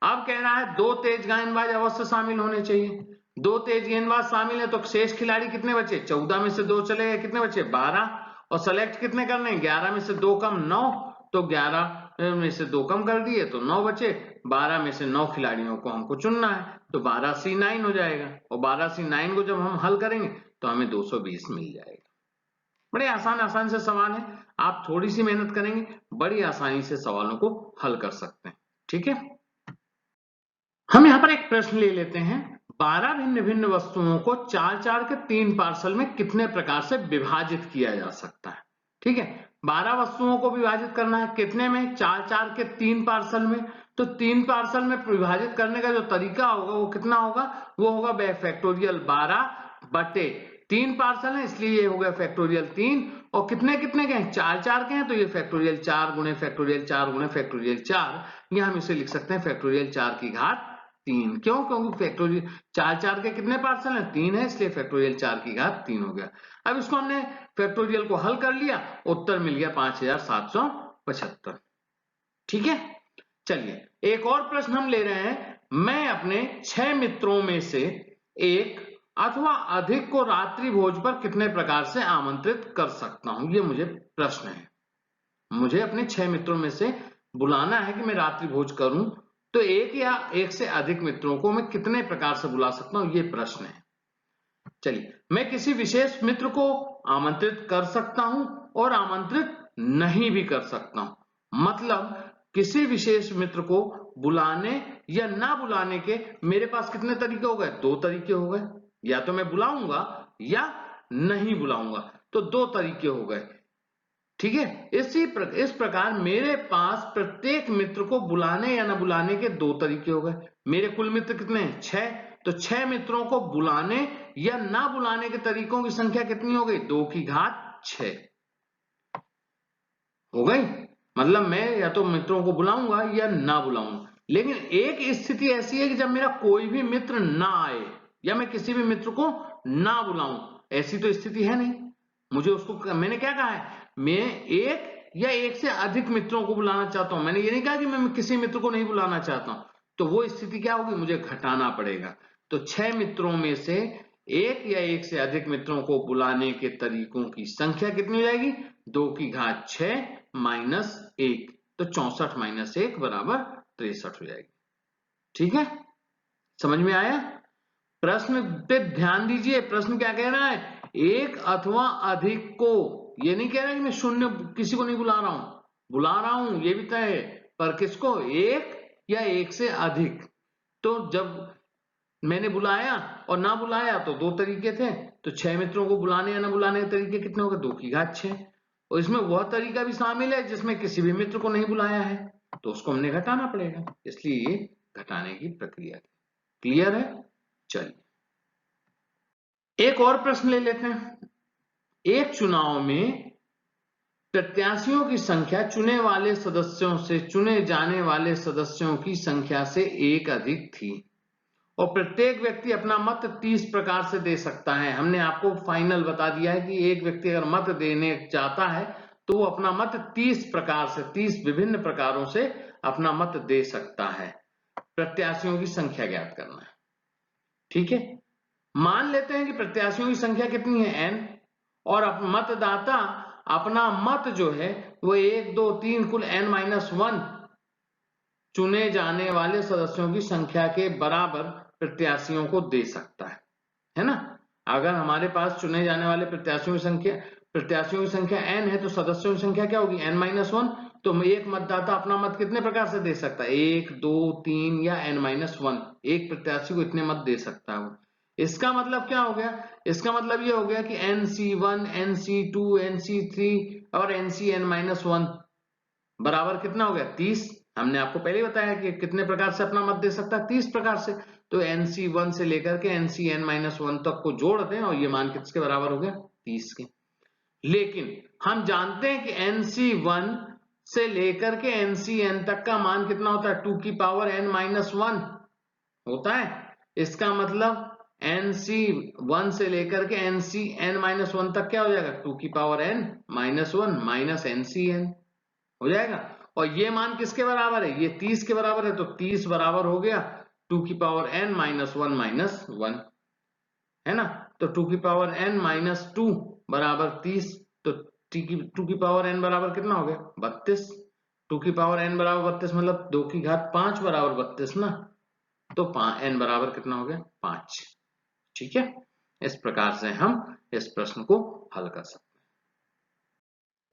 अब कह रहा है 2 तेज गेंदबाज अवश्य शामिल होने चाहिए। 2 तेज गेंदबाज शामिल है तो शेष खिलाड़ी कितने बचे, 14 में से 2 चले गए, कितने बचे 12, और सेलेक्ट कितने करने हैं, 11 में से 2 कम 9, तो 11 में से 2 कम कर दिए तो 9 बचे, 12 में से 9 खिलाड़ियों को हमको चुनना है, तो 12C9 हो जाएगा, और 12C9 को जब हम हल करेंगे तो हमें 220 मिल जाएगा। बड़े आसान से सवाल है, आप थोड़ी सी मेहनत करेंगे बड़ी आसानी से सवालों को हल कर सकते हैं। ठीक है, हम यहाँ पर एक प्रश्न ले लेते हैं, 12 भिन्न भिन्न वस्तुओं को 4-4 के 3 पार्सल में कितने प्रकार से विभाजित किया जा सकता है। ठीक है, 12 वस्तुओं को विभाजित करना है, कितने में, 4-4 के 3 पार्सल में। तो 3 पार्सल में विभाजित करने का जो तरीका होगा वो कितना होगा, वो होगा फैक्टोरियल 12 बटे 3 पार्सल है, इसलिए ये हो गया फैक्टोरियल 3, और कितने कितने के हैं, 4-4 के हैं, तो ये फैक्टोरियल 4 गुणे फैक्टोरियल 4 गुणे फैक्टोरियल 4, ये हम इसे लिख सकते हैं फैक्टोरियल 4 की घात 3। क्यों, क्योंकि फैक्टोरियल 4-4 के कितने पार्सल हैं, 3 है, इसलिए फैक्टोरियल 4 की घात 3 हो गया। अब इसको हमने फैक्टोरियल को हल कर लिया, उत्तर मिल गया 5775। ठीक है, चलिए एक और प्रश्न हम ले रहे हैं, मैं अपने 6 मित्रों में से एक अथवा अधिक को रात्रि भोज पर कितने प्रकार से आमंत्रित कर सकता हूं, ये मुझे प्रश्न है। मुझे अपने 6 मित्रों में से बुलाना है कि मैं रात्रि भोज करूं, तो एक या एक से अधिक मित्रों को मैं कितने प्रकार से बुला सकता हूं, ये प्रश्न है। चलिए, मैं किसी विशेष मित्र को आमंत्रित कर सकता हूं और आमंत्रित नहीं भी कर सकता हूं। मतलब किसी विशेष मित्र को बुलाने या ना बुलाने के मेरे पास कितने तरीके हो गए, दो तरीके हो गए। या तो मैं बुलाऊंगा या नहीं बुलाऊंगा, तो दो तरीके हो गए। ठीक है, इस प्रकार मेरे पास प्रत्येक मित्र को बुलाने या ना बुलाने के दो तरीके हो गए। मेरे कुल मित्र कितने हैं, 6। तो 6 मित्रों को बुलाने या ना बुलाने के तरीकों की संख्या कितनी हो गई, 2 की घात 6 हो गई। मतलब मैं या तो मित्रों को बुलाऊंगा या ना बुलाऊंगा। लेकिन एक स्थिति ऐसी है कि जब मेरा कोई भी मित्र ना आए या मैं किसी भी मित्र को ना बुलाऊं, ऐसी तो स्थिति है नहीं। मुझे उसको, मैंने क्या कहा है, मैं एक या एक से अधिक मित्रों को बुलाना चाहता हूं। मैंने ये नहीं कहा कि मैं किसी मित्र को नहीं बुलाना चाहता हूं। तो वो स्थिति क्या होगी, मुझे घटाना पड़ेगा। तो 6 मित्रों में से एक या एक से अधिक मित्रों को बुलाने के तरीकों की संख्या कितनी हो जाएगी, 2 की घात 6 माइनस 1। तो 64 माइनस 1 बराबर 63 हो जाएगी। ठीक है, समझ में आया। प्रश्न पे ध्यान दीजिए, प्रश्न क्या कह रहा है, एक अथवा अधिक को, ये नहीं कह रहा कि मैं शून्य किसी को नहीं बुला रहा हूं, बुला रहा हूं ये भी तय है, पर किसको, एक या एक से अधिक। तो जब मैंने बुलाया और ना बुलाया तो दो तरीके थे। तो 6 मित्रों को बुलाने या ना बुलाने के तरीके कितने हो गए, 2 की घात 6। और इसमें वह तरीका भी शामिल है जिसमें किसी भी मित्र को नहीं बुलाया है, तो उसको हमने घटाना पड़ेगा, इसलिए ये घटाने की प्रक्रिया है। क्लियर है। चलिए एक और प्रश्न ले लेते हैं। एक चुनाव में प्रत्याशियों की संख्या चुने वाले सदस्यों से चुने जाने वाले सदस्यों की संख्या से एक अधिक थी और प्रत्येक व्यक्ति अपना मत 30 प्रकार से दे सकता है। हमने आपको फाइनल बता दिया है कि एक व्यक्ति अगर मत देने चाहता है तो वो अपना मत 30 प्रकार से, 30 विभिन्न प्रकारों से अपना मत दे सकता है। प्रत्याशियों की संख्या ज्ञात करना है। ठीक है, मान लेते हैं कि प्रत्याशियों की संख्या कितनी है, n, और मतदाता अपना मत जो है वो 1 2 3 कुल n-1 चुने जाने वाले सदस्यों की संख्या के बराबर प्रत्याशियों को दे सकता है ना। अगर हमारे पास चुने जाने वाले प्रत्याशियों की संख्या n है तो सदस्यों की संख्या क्या होगी, n-1। तो एक मतदाता अपना मत कितने प्रकार से दे सकता है, 1 2 3 या n-1, एक प्रत्याशी को इतने मत दे सकता है वो। इसका मतलब क्या हो गया, इसका मतलब ये हो गया कि NC1 NC2 NC3 और NCn-1 बराबर कितना हो गया, 30। हमने आपको पहले ही बताया कि कितने प्रकार से अपना मत दे सकता है, 30 प्रकार से। तो NC1 से लेकर के NCn-1 तक को जोड़ दें और ये मान किसके बराबर हो गया, 30 के। लेकिन हम जानते हैं कि NC1 से लेकर के NCn तक का मान कितना होता है, 2 की पावर n-1 होता है। इसका मतलब NC1 से लेकर के NCn-1 तक क्या हो जाएगा, 2 की पावर n-1 माइनस NCn हो जाएगा। और ये मान किसके बराबर है, ये 30 के बराबर है। तो 30 बराबर हो गया 2 की पावर n-1 माइनस 1, है ना। तो 2 की पावर n-2 बराबर 30। तो 2 की पावर n बराबर कितना हो गया, 32। 2 की पावर n बराबर 32 मतलब 2 की घात 5 बराबर 32 ना। तो n बराबर कितना हो गया, 5। ठीक है, इस प्रकार से हम इस प्रश्न को हल कर सकते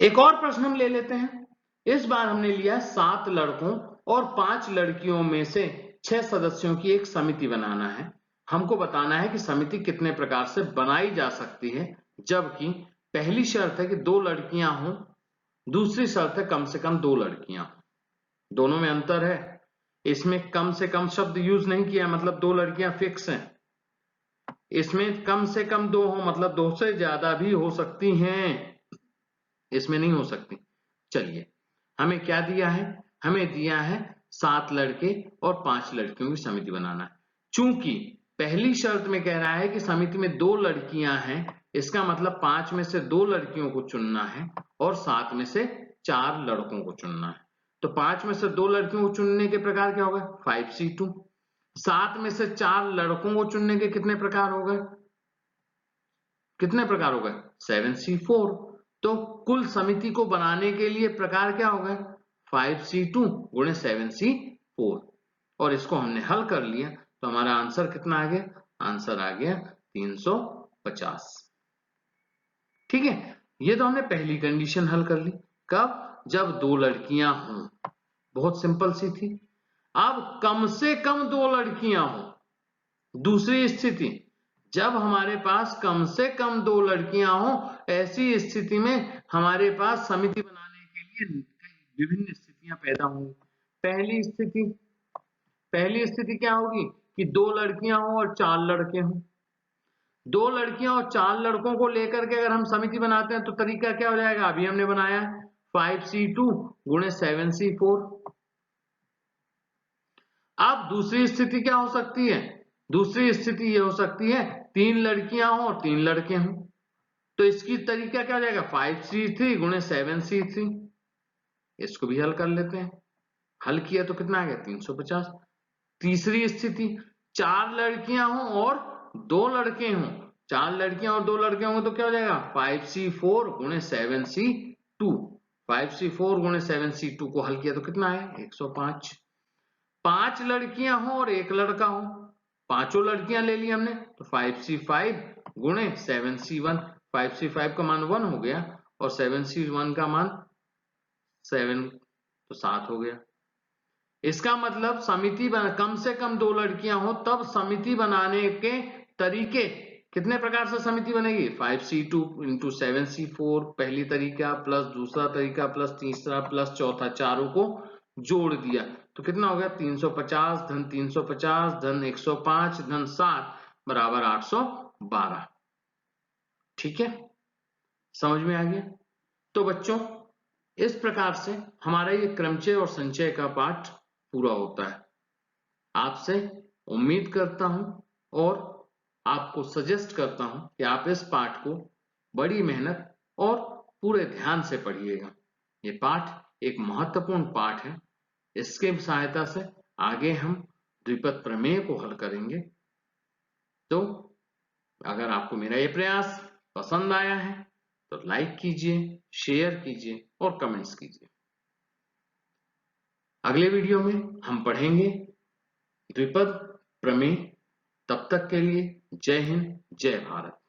हैं। एक और प्रश्न हम ले लेते हैं। इस बार हमने लिया 7 लड़कों और 5 लड़कियों में से 6 सदस्यों की एक समिति बनाना है। हमको बताना है कि समिति कितने प्रकार से बनाई जा सकती है, जबकि पहली शर्त है कि 2 लड़कियां हों, दूसरी शर्त है कम से कम 2 लड़कियां हों। दोनों में अंतर है, इसमें कम से कम शब्द यूज नहीं किया, मतलब 2 लड़कियां फिक्स हैं। इसमें कम से कम 2 हो मतलब 2 से ज्यादा भी हो सकती हैं, इसमें नहीं हो सकती। चलिए हमें क्या दिया है, हमें दिया है 7 लड़के और 5 लड़कियों की समिति बनाना है। चूंकि पहली शर्त में कह रहा है कि समिति में 2 लड़कियां हैं, इसका मतलब 5 में से 2 लड़कियों को चुनना है और 7 में से 4 लड़कों को चुनना है। तो 5 में से 2 लड़कियों को चुनने के प्रकार क्या होगा, 5C2। 7 में से 4 लड़कों को चुनने के कितने प्रकार हो गए, कितने प्रकार हो गए, 7C4। तो कुल समिति को बनाने के लिए प्रकार क्या हो गए, 5C2 गुणे 7C4। और इसको हमने हल कर लिया तो हमारा आंसर कितना आ गया? आंसर आ गया 350। ठीक है, ये तो हमने पहली कंडीशन हल कर ली। कब? जब दो लड़कियां हों। बहुत सिंपल सी थी। अब कम से कम दो लड़कियां हों। दूसरी स्थिति, जब हमारे पास कम से कम दो लड़कियां हों, ऐसी स्थिति में हमारे पास समिति बनाने के लिए विभिन्न स्थितियां पैदा होंगी। पहली स्थिति क्या होगी कि दो लड़कियां हों और चार लड़के हों। दो लड़कियां और चार लड़कों को लेकर के अगर हम समिति बनाते हैं तो तरीका क्या हो जाएगा? अभी हमने बनाया 5C2 गुणे 7C4। अब दूसरी स्थिति क्या हो सकती है? दूसरी स्थिति ये हो सकती है तीन लड़कियां हों और तीन लड़के हों। तो इसकी तरीका क्या हो जाएगा? 5C3 गुणे 7C3। इसको भी हल कर लेते हैं। हल किया तो कितना आ गया? 350। तीसरी स्थिति, चार लड़कियां हों और दो लड़के हों। चार लड़कियां और दो लड़के होंगे तो क्या हो जाएगा? 5C4 गुणे 7C2। 5C4 गुणे 7C2 को हल किया तो कितना है? 105। पांच लड़कियां हों और एक लड़का हो। पांचों लड़कियां ले ली हमने तो 5C5 गुणे 7C1। 5C5 का मान 1 हो गया और 7C1 का मान 7, तो 7 हो गया। इसका मतलब समिति कम से कम दो लड़कियां हो तब समिति बनाने के तरीके कितने प्रकार से समिति बनेगी? 5C2 इंटू 7C4 पहली तरीका, प्लस दूसरा तरीका, प्लस तीसरा, प्लस चौथा, चारों को जोड़ दिया तो कितना हो गया? 350 धन 350 धन 105 धन 7 बराबर 812। ठीक है, समझ में आ गया? तो बच्चों, इस प्रकार से हमारा ये क्रमचय और संचय का पाठ पूरा होता है। आपसे उम्मीद करता हूं और आपको सजेस्ट करता हूं कि आप इस पाठ को बड़ी मेहनत और पूरे ध्यान से पढ़िएगा। ये पाठ एक महत्वपूर्ण पाठ है। इसके सहायता से आगे हम द्विपद प्रमेय को हल करेंगे। तो अगर आपको मेरा ये प्रयास पसंद आया है तो लाइक कीजिए, शेयर कीजिए और कमेंट्स कीजिए। अगले वीडियो में हम पढ़ेंगे द्विपद प्रमेय। तब तक के लिए जय हिंद, जय भारत।